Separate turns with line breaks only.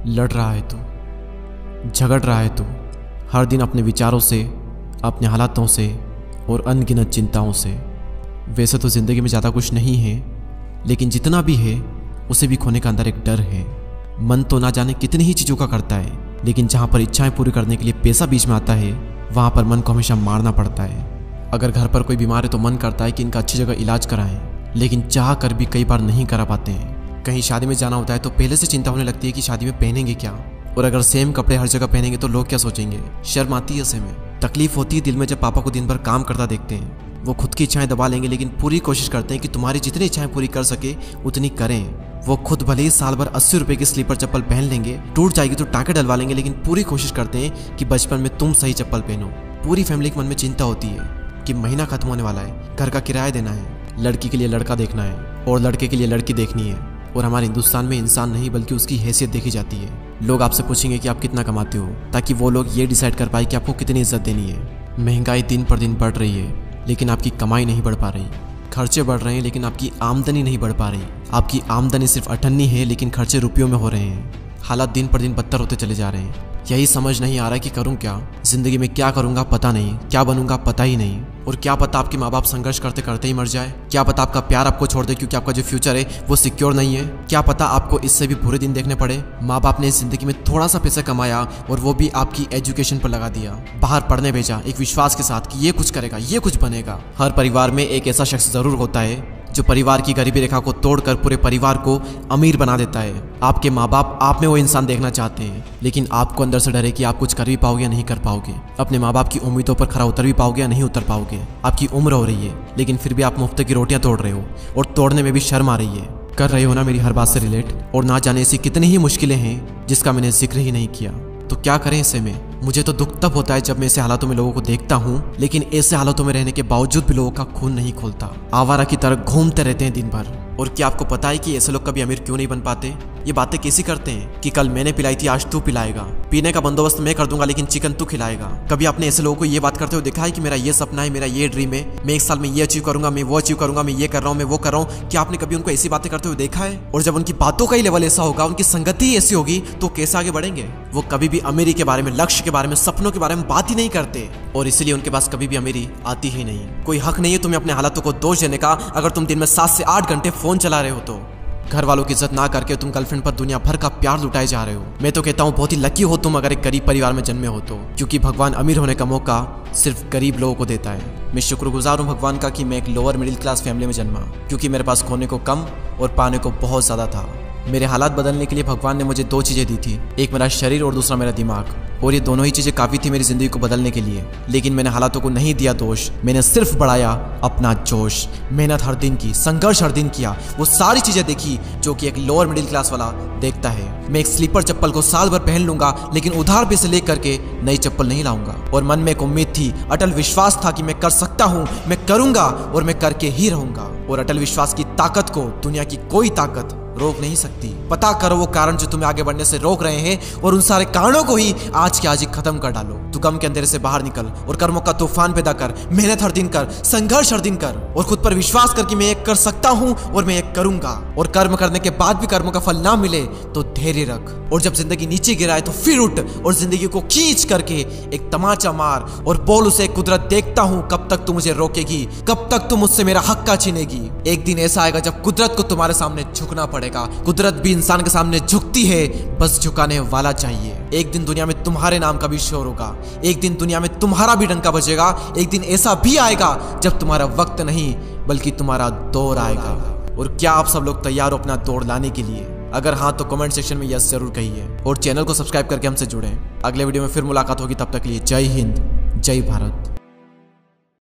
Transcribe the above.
लड़ रहा है तू, झगड़ रहा है तू हर दिन अपने विचारों से, अपने हालातों से और अनगिनत चिंताओं से। वैसे तो ज़िंदगी में ज़्यादा कुछ नहीं है, लेकिन जितना भी है उसे भी खोने का अंदर एक डर है। मन तो ना जाने कितनी ही चीज़ों का करता है, लेकिन जहाँ पर इच्छाएं पूरी करने के लिए पैसा बीच में आता है वहाँ पर मन को हमेशा मारना पड़ता है। अगर घर पर कोई बीमार है तो मन करता है कि इनका अच्छी जगह इलाज कराएं, लेकिन चाह कर भी कई बार नहीं करा पाते हैं। कहीं शादी में जाना होता है तो पहले से चिंता होने लगती है कि शादी में पहनेंगे क्या, और अगर सेम कपड़े हर जगह पहनेंगे तो लोग क्या सोचेंगे। शर्म आती है ऐसे में, तकलीफ होती है दिल में जब पापा को दिन भर काम करता देखते हैं। वो खुद की इच्छाएं दबा लेंगे, लेकिन पूरी कोशिश करते हैं कि तुम्हारी जितनी इच्छाएं पूरी कर सके उतनी करें। वो खुद भले ही साल भर 80 रुपए की स्लीपर चप्पल पहन लेंगे, टूट जाएगी तो टाँके डलवा लेंगे, लेकिन पूरी कोशिश करते हैं कि बचपन में तुम सही चप्पल पहनो। पूरी फैमिली के मन में चिंता होती है कि महीना खत्म होने वाला है, घर का किराया देना है, लड़की के लिए लड़का देखना है और लड़के के लिए लड़की देखनी है। और हमारे हिंदुस्तान में इंसान नहीं बल्कि उसकी हैसियत देखी जाती है। लोग आपसे पूछेंगे कि आप कितना कमाते हो, ताकि वो लोग ये डिसाइड कर पाए कि आपको कितनी इज्जत देनी है। महंगाई दिन पर दिन बढ़ रही है, लेकिन आपकी कमाई नहीं बढ़ पा रही। खर्चे बढ़ रहे हैं, लेकिन आपकी आमदनी नहीं बढ़ पा रही। आपकी आमदनी सिर्फ अठन्नी है, लेकिन खर्चे रुपयों में हो रहे हैं। हालात दिन पर दिन बदतर होते चले जा रहे हैं। यही समझ नहीं आ रहा है कि करूं क्या। जिंदगी में क्या करूंगा पता नहीं, क्या बनूंगा पता ही नहीं। और क्या पता आपके माँ बाप संघर्ष करते करते ही मर जाए। क्या पता आपका प्यार आपको छोड़ दे, क्योंकि आपका जो फ्यूचर है वो सिक्योर नहीं है। क्या पता आपको इससे भी बुरे दिन देखने पड़े। माँ बाप ने इस जिंदगी में थोड़ा सा पैसा कमाया और वो भी आपकी एजुकेशन पर लगा दिया, बाहर पढ़ने भेजा एक विश्वास के साथ कि ये कुछ करेगा, ये कुछ बनेगा। हर परिवार में एक ऐसा शख्स जरूर होता है जो परिवार की गरीबी रेखा को तोड़कर पूरे परिवार को अमीर बना देता है। आपके माँ बाप आप में वो इंसान देखना चाहते हैं, लेकिन आपको अंदर से डर है कि आप कुछ कर भी पाओगे या नहीं कर पाओगे। अपने माँ बाप की उम्मीदों पर खरा उतर भी पाओगे या नहीं उतर पाओगे। आपकी उम्र हो रही है, लेकिन फिर भी आप मुफ्त की रोटियां तोड़ रहे हो, और तोड़ने में भी शर्म आ रही है। कर रहे हो ना मेरी हर बात से रिलेट, और ना जाने ऐसी कितनी ही मुश्किलें हैं जिसका मैंने जिक्र ही नहीं किया। तो क्या करें ऐसे में। मुझे तो दुख तब होता है जब मैं ऐसे हालातों में लोगों को देखता हूँ, लेकिन ऐसे हालातों में रहने के बावजूद भी लोगों का खून नहीं खोलता। आवारा की तरह घूमते रहते हैं दिन भर। और क्या आपको पता है कि ऐसे लोग कभी अमीर क्यों नहीं बन पाते। ये बातें कैसी करते हैं कि कल मैंने पिलाई थी, आज तू पिलाएगा। पीने का बंदोबस्त मैं कर दूंगा, लेकिन चिकन तू खिलाएगा। कभी आपने ऐसे लोगों को ये बात करते हुए देखा है कि मेरा ये सपना है, मेरा ये ड्रीम है, मैं 1 साल में ये अचीव करूंगा, मैं वो अचीव करूंगा, मैं ये कर रहा हूँ, मैं वो कर रहा हूँ। क्या आपने कभी उनको ऐसी बातें करते हुए देखा है। और जब उनकी बातों का ही लेवल ऐसा होगा, उनकी संगति ही ऐसी होगी, तो कैसे आगे बढ़ेंगे। वो कभी भी अमीरी के बारे में, लक्ष्य के बारे में, सपनों के बारे में बात ही नहीं करते, और इसीलिए उनके पास कभी भी अमीरी आती ही नहीं। कोई हक नहीं है तुम्हें अपने हालातों को दोष देने का। अगर तुम दिन में 7 से 8 घंटे फोन चला रहे हो तो घर वालों की इज्जत ना करके तुम गर्लफ्रेंड पर दुनिया भर का प्यार लुटाए जा रहे हो। मैं तो कहता हूँ बहुत ही लकी हो तुम अगर एक गरीब परिवार में जन्मे हो तो, क्योंकि भगवान अमीर होने का मौका सिर्फ गरीब लोगों को देता है। मैं शुक्रगुजार हूँ भगवान का कि मैं एक लोअर मिडिल क्लास फैमिली में जन्मा, क्योंकि मेरे पास खोने को कम और पाने को बहुत ज़्यादा था। मेरे हालात बदलने के लिए भगवान ने मुझे 2 चीज़ें दी थी, एक मेरा शरीर और दूसरा मेरा दिमाग। और ये दोनों ही चीज़ें काफ़ी थी मेरी ज़िंदगी को बदलने के लिए। लेकिन मैंने हालातों को नहीं दिया दोष, मैंने सिर्फ बढ़ाया अपना जोश। मेहनत हर दिन की, संघर्ष हर दिन किया, वो सारी चीज़ें देखी जो कि एक लोअर मिडिल क्लास वाला देखता है। मैं एक स्लीपर चप्पल को साल भर पहन लूंगा, लेकिन उधार पैसे ले करके नई चप्पल नहीं लाऊंगा। और मन में एक उम्मीद थी, अटल विश्वास था कि मैं कर सकता हूँ, मैं करूंगा और मैं करके ही रहूंगा। और अटल विश्वास की ताकत को दुनिया की कोई ताकत रोक नहीं सकती। पता करो वो कारण जो तुम्हें आगे बढ़ने से रोक रहे हैं, और उन सारे कारणों को ही आज के आज ही खत्म कर डालो। तू गम के अंधेरे से बाहर निकल और कर्मों का तूफान पैदा कर। मेहनत हर दिन कर, संघर्ष हर दिन कर, और खुद पर विश्वास कर कि मैं ये कर सकता हूँ और मैं ये करूंगा। और कर्म करने के बाद भी कर्मों का फल ना मिले तो धैर्य रख, और जब जिंदगी नीचे गिराए तो फिर उठ और जिंदगी को खींच करके एक तमाचा मार और बोल उसे, कुदरत देखता हूँ कब तक तू मुझे रोकेगी, कब तक तू मुझसे मेरा हक का छीनेगी। एक दिन ऐसा आएगा जब कुदरत को तुम्हारे सामने झुकना पड़ेगा। कुदरत भी इंसान के सामने झुकती है, बस झुकाने वाला चाहिए। एक दिन दुनिया में तुम्हारे नाम का भी शोर होगा, एक दिन दुनिया में तुम्हारा भी डंका बजेगा। एक दिन ऐसा भी आएगा जब तुम्हारा वक्त नहीं बल्कि तुम्हारा दौर आएगा। और क्या आप सब लोग तैयार हो अपना दौर लाने के लिए? अगर हाँ तो कमेंट सेक्शन में यस जरूर कहिए, और चैनल को सब्सक्राइब करके हमसे जुड़ें। अगले वीडियो में फिर मुलाकात होगी, तब तक के लिए जय हिंद, जय भारत।